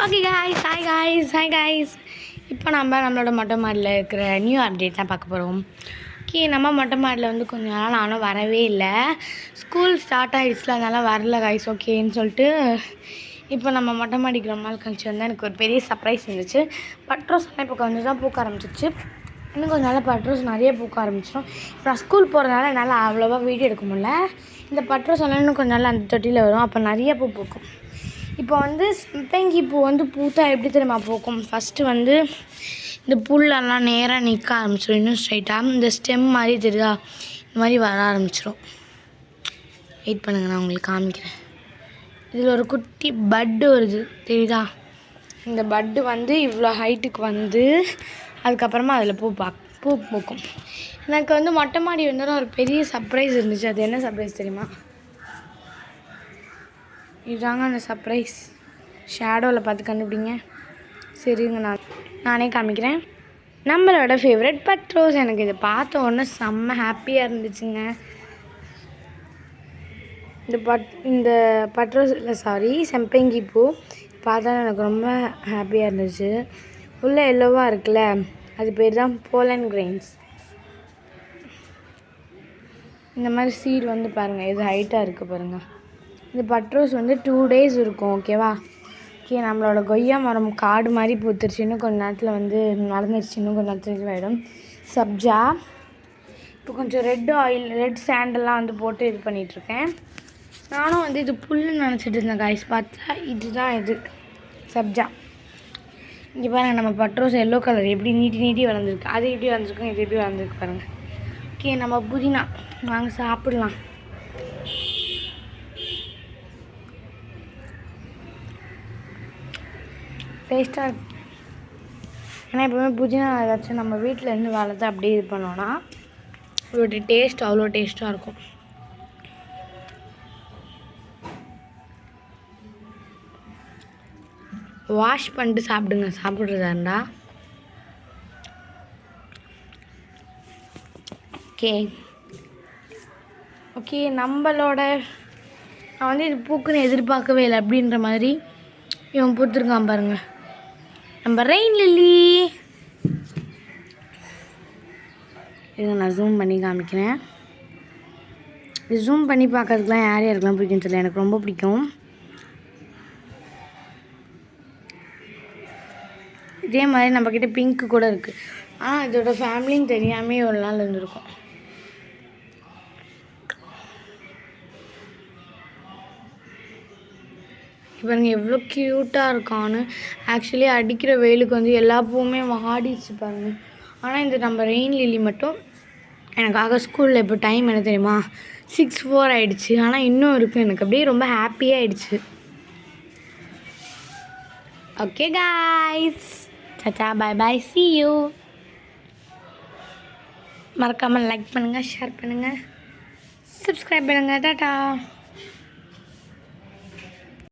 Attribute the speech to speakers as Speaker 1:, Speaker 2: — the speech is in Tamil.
Speaker 1: Okay guys, hi guys. இப்போ நம்மளோட மொட்டை மாடியில் இருக்கிற நியூ அப்டேட் தான் பார்க்க போகிறோம். ஓகே, நம்ம மொட்டை மாடியில் வந்து கொஞ்ச நாள் நானும் வரவே இல்லை. ஸ்கூல் ஸ்டார்ட் ஆகிடுச்சுல, அதனால் வரல காய்ஸ். ஓகேன்னு சொல்லிட்டு இப்போ நம்ம மொட்டை மாடிக்கு ரொம்ப நாள் கழிச்சு வந்து எனக்கு ஒரு பெரிய சர்ப்ரைஸ் இருந்துச்சு. பட்ரோஸ்லாம் இப்போ கொஞ்சம் தான் பூக்க ஆரம்பிச்சிச்சு. இன்னும் கொஞ்சம் நாள் பட்ரோஸ் நிறைய பூக்க ஆரம்பிச்சிடும். இப்போ நான் ஸ்கூல் போகிறதுனால என்னால் அவ்வளோவா வீடியோ எடுக்க முடியல. இந்த பட்ரோஸ் எல்லாம் இன்னும் கொஞ்சம் நாள் அந்த தொட்டியில் வரும், அப்போ நிறைய பூ பூக்கும். இப்போ வந்து சம்பங்கி பூ வந்து பூத்தா எப்படி தெரியுமா பூக்கும்? ஃபஸ்ட்டு வந்து இந்த புல்லெல்லாம் நேராக நிற்க ஆரம்பிச்சிடும். இன்னும் ஸ்ட்ரைட்டாக இந்த ஸ்டெம் மாதிரி தெரியுதா, இந்த மாதிரி வர ஆரம்பிச்சிடும். வெயிட் பண்ணுங்கள், நான் உங்களுக்கு காமிக்கிறேன். இதில் ஒரு குட்டி பட்டு வருது தெரியுதா? இந்த பட்டு வந்து இவ்வளோ ஹைட்டுக்கு வந்து அதுக்கப்புறமா அதில் பூ பூக்கும். எனக்கு வந்து மொட்டை மாடி வந்து ஒரு பெரிய சர்ப்ரைஸ் இருந்துச்சு. அது என்ன சர்ப்ரைஸ் தெரியுமா? இதுதாங்க அந்த சர்ப்ரைஸ். ஷேடோவில் பார்த்து கண்டுபிடிங்க. சரிங்க, நானே காமிக்கிறேன். நம்மளோட ஃபேவரட் பட்ரோஸ். எனக்கு இதை பார்த்த உடனே செம்ம ஹாப்பியாக இருந்துச்சுங்க. இந்த பட்ரோஸ் இல்லை, சாரி, சம்பங்கி பூ பார்த்தா எனக்கு ரொம்ப ஹாப்பியாக இருந்துச்சு. உள்ளே எல்லோவாக இருக்குல்ல, அது பேர் தான் போலன் கிரெயின்ஸ். இந்த மாதிரி சீட் வந்து பாருங்கள், இது ஹைட்டாக இருக்குது பாருங்கள். இந்த பட்ரோஸ் வந்து 2 days இருக்கும். ஓகேவா? ஓகே, நம்மளோட கொய்யா மரம் காடு மாதிரி பூத்துருச்சு. இன்னும் கொஞ்சம் நேரத்தில் வந்து வளர்ந்துருச்சு. இன்னும் கொஞ்சம் நேரத்தில் இதுவாகிடும். சப்ஜா இப்போ கொஞ்சம் ரெட் சாண்டெல்லாம் வந்து போட்டு இது பண்ணிகிட்ருக்கேன். நானும் வந்து இது புல்லுன்னு நினச்சிட்டு இருந்தேன் காய்ஸ். பார்த்தா இதுதான் இது சப்ஜா. இங்கே பாருங்கள், நம்ம பட்ரோஸ் எல்லோ கலர் எப்படி நீட்டி வளர்ந்துருக்கு. அது எப்படி வளர்ந்துருக்கும், இது எப்படி வளர்ந்துருக்கு பாருங்கள். ஓகே, நம்ம புதினா வாங்க சாப்பிட்லாம். டேஸ்ட்டாக இருக்கும். ஏன்னா எப்போவுமே புதினா ஏதாச்சும் நம்ம வீட்டில் இருந்து வளர்த்து அப்படியே இது பண்ணோன்னா அதோட டேஸ்ட் அவ்வளோ டேஸ்ட்டாக இருக்கும். வாஷ் பண்ணிட்டு சாப்பிடுங்க, சாப்பிட்றதா இருந்தா. ஓகே நம்மளோட நான் வந்து இது பூக்குன்னு எதிர்பார்க்கவே இல்லை. அப்படின்ற மாதிரி இவன் பூத்துருக்கான் பாருங்கள், நம்ம ரெயின் லில்லி. இதை நான் ஜூம் பண்ணி காமிக்கிறேன். இது ஜூம் பண்ணி பார்க்கறதுக்குலாம் யாருக்கெல்லாம் பிடிக்கும்னு தெரியல, எனக்கு ரொம்ப பிடிக்கும். இதே மாதிரி நம்மக்கிட்ட பிங்க்கு கூட இருக்குது. ஆனால் இதோட ஃபேமிலின்னு தெரியாமே ஒரு நாள் இருந்திருக்கும். இப்போ நீங்கள் எவ்வளோ க்யூட்டாக இருக்கான்னு. ஆக்சுவலி அடிக்கிற வெயிலுக்கு வந்து எல்லா பூவுமே வாடிச்சு பாருங்கள். ஆனால் இந்த நம்ம ரெயின் லில்லி மட்டும் எனக்காக ஸ்கூலில் இப்போ டைம் என்ன தெரியுமா, 6:04 ஆகிடுச்சு. ஆனால் இன்னும் இருக்குது. எனக்கு அப்படியே ரொம்ப ஹாப்பியாக ஆகிடுச்சு. Okay guys, tata, bye, see you. மறக்காமல் லைக் பண்ணுங்கள், ஷேர் பண்ணுங்கள், சப்ஸ்கிரைப் பண்ணுங்கள். டாடா.